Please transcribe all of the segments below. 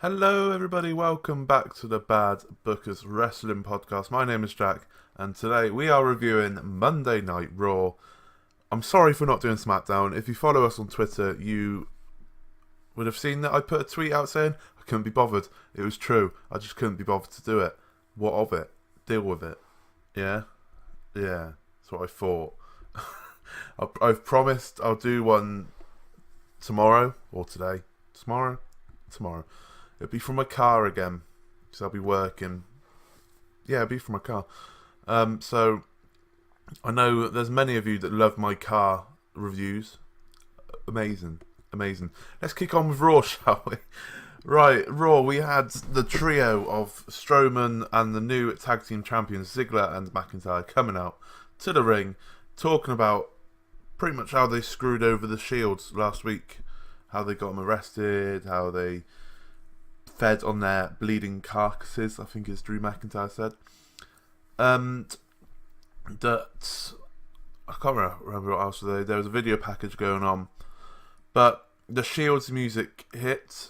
Hello, everybody. Welcome back to the Bad Bookers Wrestling Podcast. My name is Jack, and today we are reviewing Monday Night Raw. I'm sorry for not doing SmackDown. If you follow us on Twitter, you would have seen that I put a tweet out saying I couldn't be bothered. It was true. I just couldn't be bothered to do it. What of it? Deal with it. Yeah? Yeah. That's what I thought. I've promised I'll do one tomorrow or today. Tomorrow? Tomorrow. It'll be from my car again, because I'll be working. Yeah, it'll be from my car. So, I know there's many of you that love my car reviews. Amazing. Amazing. Let's kick on with Raw, shall we? Right, Raw, we had the trio of Strowman and the new tag team champions, Ziggler and McIntyre, coming out to the ring, talking about pretty much how they screwed over the Shields last week. How they got them arrested, how they fed on their bleeding carcasses, I think as Drew McIntyre said. And that I can't remember what else there was a video package going on. But the Shield's music hit.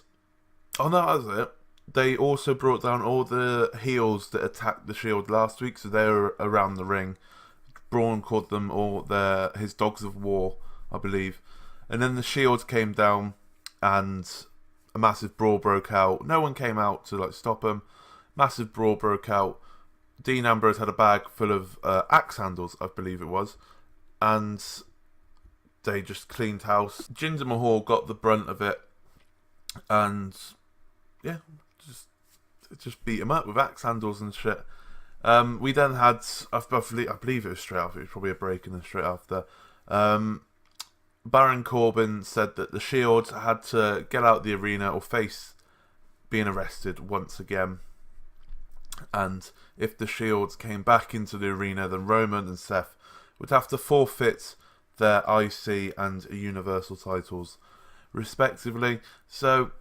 Oh no, that was it. They also brought down all the heels that attacked the Shield last week, so they were around the ring. Braun called them all his dogs of war, I believe. And then the Shield came down and a massive brawl broke out. No one came out to stop them. Massive brawl broke out. Dean Ambrose had a bag full of axe handles, I believe it was, and they just cleaned house. Jinder Mahal got the brunt of it, and yeah, just beat him up with axe handles and shit. We then had, I believe it was straight after. It was probably a break and then straight after. Baron Corbin said that the Shield had to get out of the arena or face being arrested once again. And if the Shield came back into the arena, then Roman and Seth would have to forfeit their IC and Universal titles, respectively. So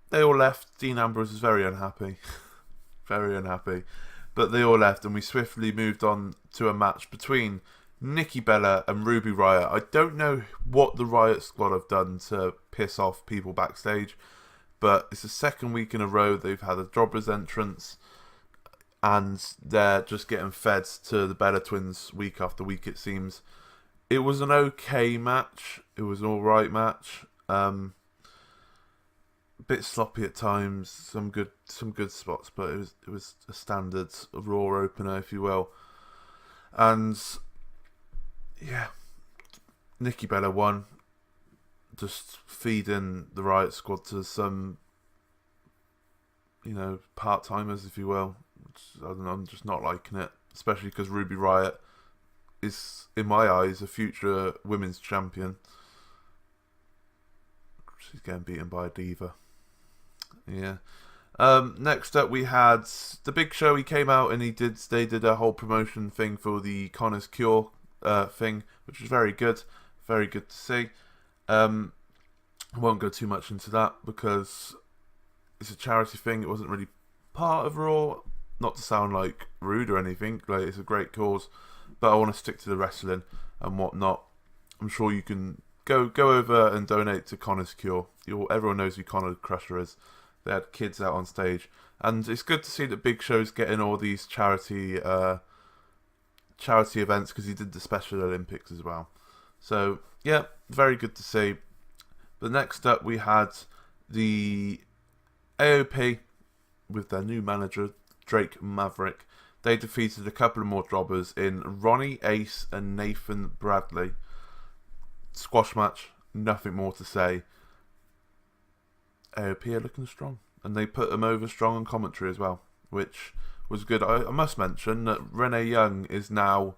they all left. Dean Ambrose was very unhappy. Very unhappy. But they all left, and we swiftly moved on to a match between Nikki Bella and Ruby Riott. I don't know what the Riott Squad have done to piss off people backstage, but it's the second week in a row they've had a jobbers entrance, and they're just getting fed to the Bella Twins week after week, it seems. It was an okay match. It was an alright match. A bit sloppy at times, some good spots, but it was a standard Raw opener, if you will. And yeah, Nikki Bella won, just feeding the Riott Squad to some, part-timers, if you will. I don't know, I'm just not liking it, especially because Ruby Riott is, in my eyes, a future women's champion. She's getting beaten by a diva. Yeah. Next up, we had the Big Show. He came out and they did a whole promotion thing for the Connor's Cure thing, which was very good to see. I won't go too much into that because it's a charity thing. It wasn't really part of Raw, not to sound like rude or anything, like it's a great cause, but I want to stick to the wrestling and whatnot. I'm sure you can go over and donate to Connor's Cure. Everyone knows who Connor the Crusher is. They had kids out on stage, and it's good to see that Big Show's getting all these charity events, because he did the Special Olympics as well. So yeah, very good to see. But next up we had the AOP with their new manager Drake Maverick. They defeated a couple of more jobbers in Ronnie Ace and Nathan Bradley. Squash match, nothing more to say. AOP are looking strong, and they put them over strong on commentary as well, which was good. I must mention that Renee Young is now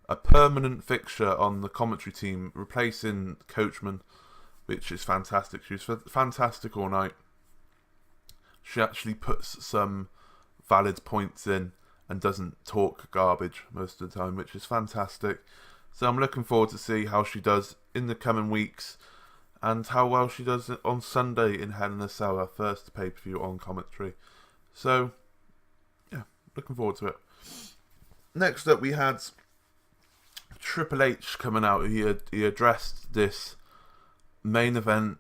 a permanent fixture on the commentary team, replacing Coachman, which is fantastic. She was fantastic all night. She actually puts some valid points in and doesn't talk garbage most of the time, which is fantastic. So I'm looking forward to see how she does in the coming weeks, and how well she does on Sunday in Hell in a Cell, her first pay-per-view on commentary. So, yeah, looking forward to it. Next up, we had Triple H coming out. He addressed this main event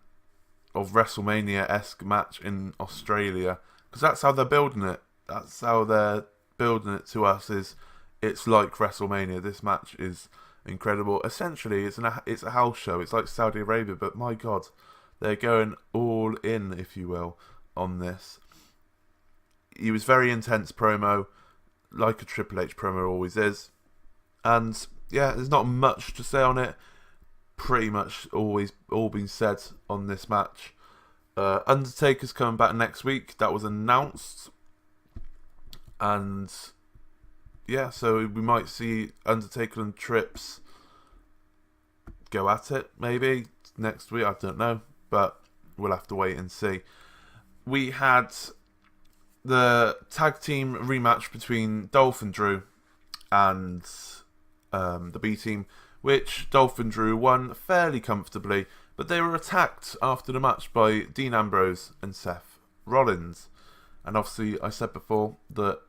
of WrestleMania-esque match in Australia, because that's how they're building it. That's how they're building it to us. It's like WrestleMania. This match is incredible. Essentially, it's a house show. It's like Saudi Arabia, but my God, they're going all in, if you will, on this. It was very intense promo, like a Triple H promo always is. And yeah, there's not much to say on it. Pretty much all been said on this match. Undertaker's coming back next week. That was announced. And yeah, so we might see Undertaker and Trips go at it maybe next week. I don't know, but we'll have to wait and see. We had the tag team rematch between Dolph and Drew and the B team, which Dolph and Drew won fairly comfortably, but they were attacked after the match by Dean Ambrose and Seth Rollins. And obviously, I said before that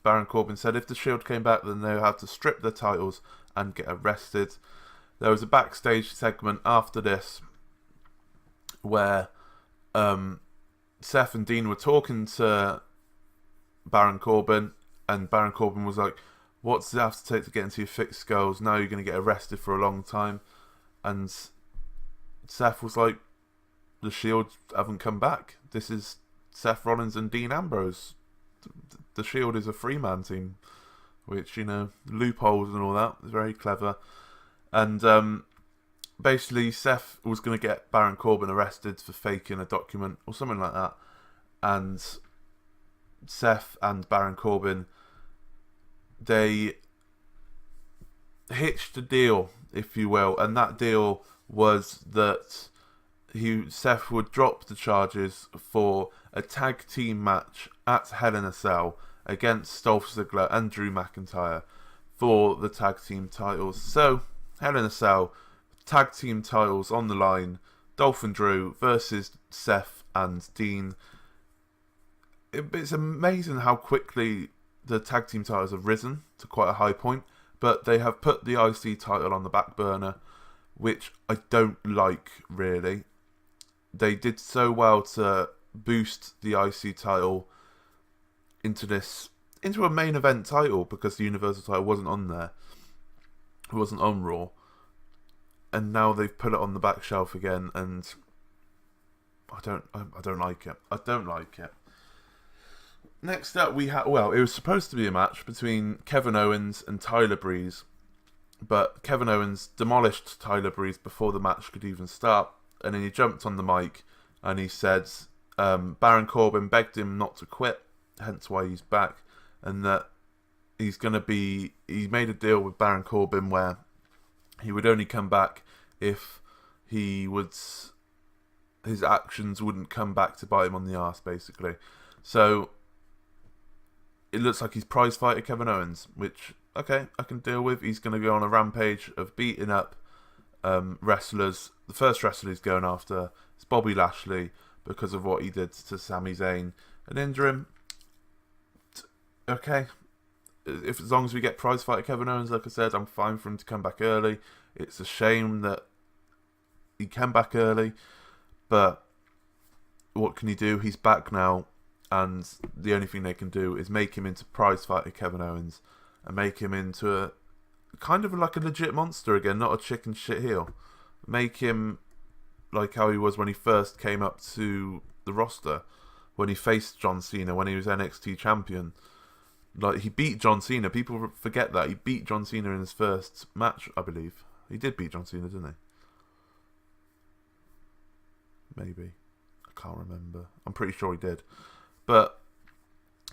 Baron Corbin said if the Shield came back, then they would have to strip their titles and get arrested. There was a backstage segment after this where Seth and Dean were talking to Baron Corbin, and Baron Corbin was like, what does it have to take to get into your fixed skulls? Now you're going to get arrested for a long time. And Seth was like, the Shield haven't come back. This is Seth Rollins and Dean Ambrose. The Shield is a three-man team, which, you know, loopholes and all that. It's very clever. And basically, Seth was going to get Baron Corbin arrested for faking a document or something like that. And Seth and Baron Corbin, they hitched a deal, if you will, and that deal was that Seth would drop the charges for a tag team match at Hell in a Cell against Dolph Ziggler and Drew McIntyre for the tag team titles. So, Hell in a Cell, tag team titles on the line, Dolph and Drew versus Seth and Dean. It's amazing how quickly the tag team titles have risen to quite a high point, but they have put the IC title on the back burner, which I don't like, really. They did so well to boost the IC title into a main event title, because the Universal title wasn't on there. It wasn't on Raw. And now they've put it on the back shelf again, and I don't like it. I don't like it. Next up, we had, well, it was supposed to be a match between Kevin Owens and Tyler Breeze, but Kevin Owens demolished Tyler Breeze before the match could even start, and then he jumped on the mic and he said Baron Corbin begged him not to quit, hence why he's back, and that he made a deal with Baron Corbin where he would only come back if his actions wouldn't come back to bite him on the arse, basically. So it looks like he's prize fighter Kevin Owens, which, okay, I can deal with. He's going to go on a rampage of beating up wrestlers. The first wrestler he's going after is Bobby Lashley because of what he did to Sami Zayn and injure him. Okay, as long as we get prize fighter Kevin Owens, like I said, I'm fine for him to come back early. It's a shame that he came back early, but what can he do? He's back now. And the only thing they can do is make him into prize fighter Kevin Owens and make him into a kind of like a legit monster again, not a chicken shit heel. Make him like how he was when he first came up to the roster, when he faced John Cena, when he was NXT champion. Like, he beat John Cena. People forget that. He beat John Cena in his first match, I believe. He did beat John Cena, didn't he? Maybe. I can't remember. I'm pretty sure he did. But,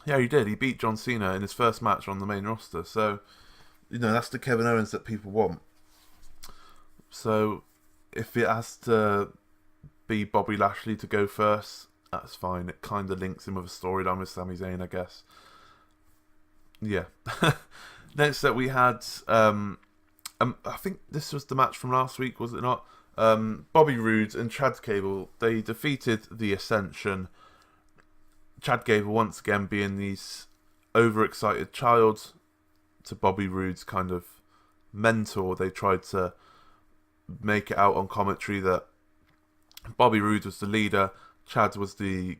yeah, he did. He beat John Cena in his first match on the main roster. So, you know, that's the Kevin Owens that people want. So, if it has to be Bobby Lashley to go first, that's fine. It kind of links him with a storyline with Sami Zayn, I guess. Yeah. Next up, we had, I think this was the match from last week, was it not? Bobby Roode and Chad Gable, they defeated the Ascension. Chad Gable once again being these overexcited child to Bobby Roode's kind of mentor. They tried to make it out on commentary that Bobby Roode was the leader. Chad was the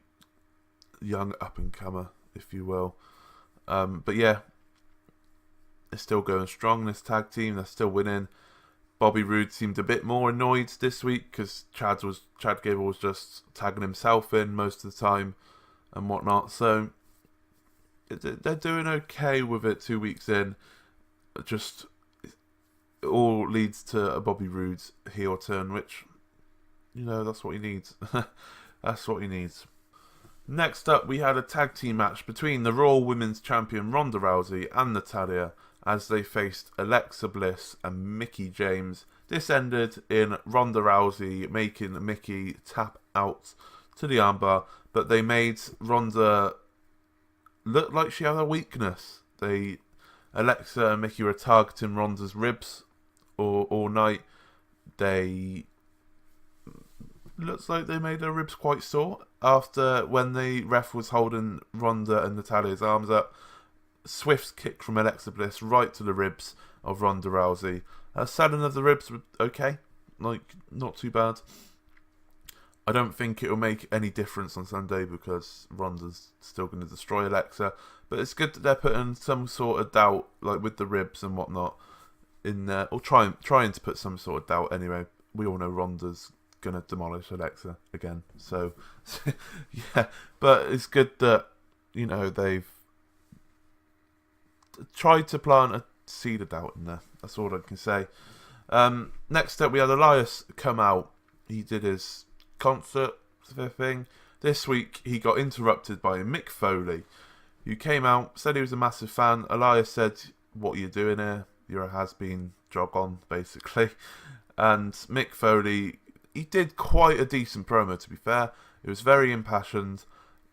young up-and-comer, if you will. But yeah, they're still going strong, this tag team. They're still winning. Bobby Roode seemed a bit more annoyed this week because Chad Gable was just tagging himself in most of the time and whatnot. So they're doing okay with it 2 weeks in. Just it all leads to a Bobby Roode heel turn, which, that's what he needs. That's what he needs. Next up, we had a tag team match between the Raw Women's Champion Ronda Rousey and Natalya as they faced Alexa Bliss and Mickie James. This ended in Ronda Rousey making Mickie tap out to the armbar, but they made Ronda look like she had a weakness. Alexa and Mickie were targeting Ronda's ribs all night. Looks like they made her ribs quite sore when the ref was holding Ronda and Natalya's arms up. Swift kick from Alexa Bliss right to the ribs of Ronda Rousey. Selling of the ribs were okay, not too bad. I don't think it'll make any difference on Sunday because Ronda's still going to destroy Alexa. But it's good that they're putting some sort of doubt, like with the ribs and whatnot, in there, or trying to put some sort of doubt anyway. We all know Ronda's gonna demolish Alexa again. So yeah, but it's good that they've tried to plant a seed of doubt in there. That's all I can say. Next up, we had Elias come out. He did his concert thing. This week, he got interrupted by Mick Foley, who came out, said he was a massive fan. Elias said, "What are you doing here? You're a has-been, jog on," basically. And Mick Foley, he did quite a decent promo, to be fair. It was very impassioned,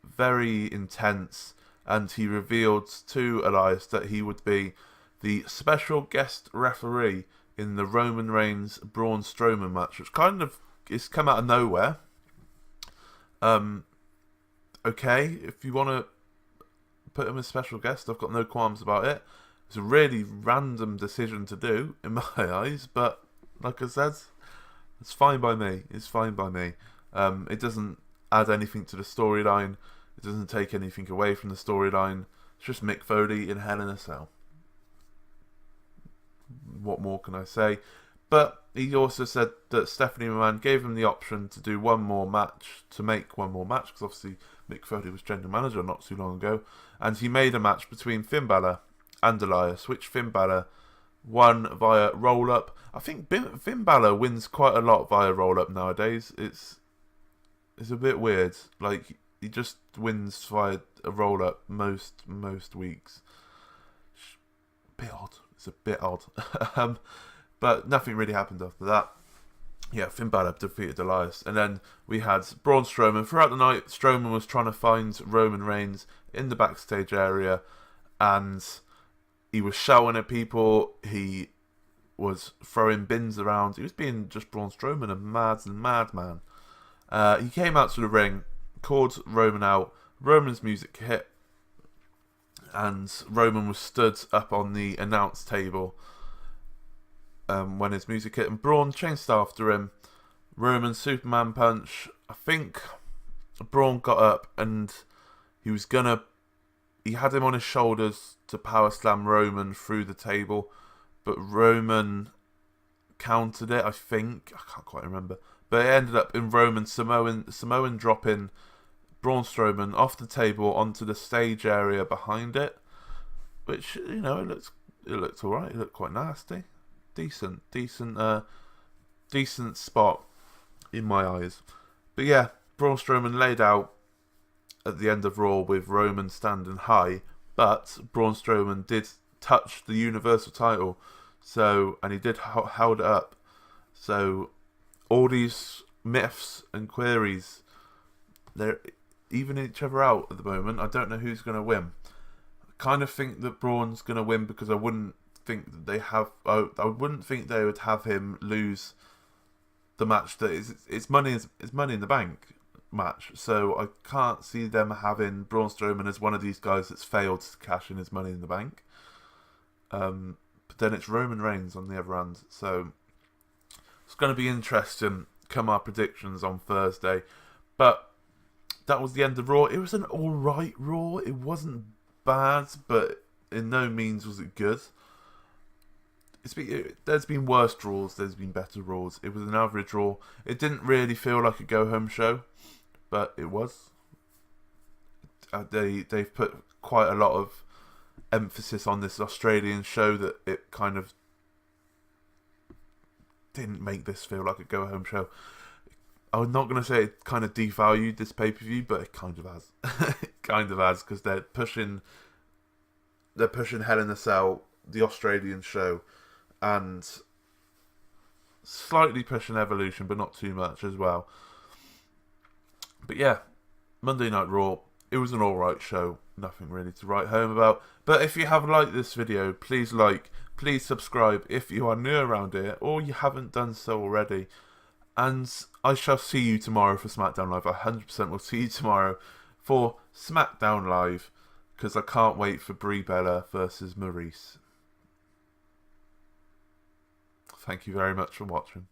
very intense, and he revealed to Elias that he would be the special guest referee in the Roman Reigns Braun Strowman match, which kind of is come out of nowhere. Okay, if you want to put him as special guest, I've got no qualms about it. It's a really random decision to do, in my eyes, but like I said, it's fine by me. It's fine by me. It doesn't add anything to the storyline. It doesn't take anything away from the storyline. It's just Mick Foley in Hell in a Cell. What more can I say? But he also said that Stephanie McMahon gave him the option to do one more match, because obviously Mick Foley was general manager not too long ago, and he made a match between Finn Balor and Elias, which Finn Balor won via roll-up. I think Finn Balor wins quite a lot via roll-up nowadays. It's a bit weird. Like, he just wins via a roll-up most weeks. It's a bit odd. But nothing really happened after that. Yeah, Finn Balor defeated Elias. And then we had Braun Strowman. Throughout the night, Strowman was trying to find Roman Reigns in the backstage area, and he was shouting at people. He was throwing bins around. He was being just Braun Strowman, a madman. He came out to the ring, called Roman out. Roman's music hit, and Roman was stood up on the announce table when his music hit, and Braun chased after him. Roman Superman punch. I think Braun got up and he had him on his shoulders to power slam Roman through the table, but Roman countered it, I think. I can't quite remember. But it ended up in Roman Samoan dropping Braun Strowman off the table onto the stage area behind it, which, it looked alright. It looked quite nasty. Decent spot in my eyes. But yeah, Braun Strowman laid out at the end of Raw with Roman standing high, but Braun Strowman did touch the Universal title, and he did hold it up. So all these myths and queries, they're evening each other out at the moment. I don't know who's going to win. I kind of think that Braun's going to win because I wouldn't think they would have him lose the match that it's money in the bank match. So I can't see them having Braun Strowman as one of these guys that's failed to cash in his money in the bank. But then it's Roman Reigns on the other hand, so it's going to be interesting come our predictions on Thursday. But that was the end of Raw. It was an alright Raw. It wasn't bad, but in no means was it good. There's been worse draws, there's been better Raws. It was an average Raw. It didn't really feel like a go-home show, but it was. They've put quite a lot of emphasis on this Australian show that it kind of didn't make this feel like a go-home show. I'm not going to say it kind of devalued this pay-per-view, but it kind of has. It kind of has, because they're pushing Hell in a Cell, the Australian show, and slightly pushing Evolution, but not too much as well. But yeah, Monday Night Raw, it was an alright show. Nothing really to write home about. But if you have liked this video, please subscribe if you are new around here, or you haven't done so already. And I shall see you tomorrow for SmackDown Live. I 100% will see you tomorrow for SmackDown Live, because I can't wait for Brie Bella versus Maurice. Thank you very much for watching.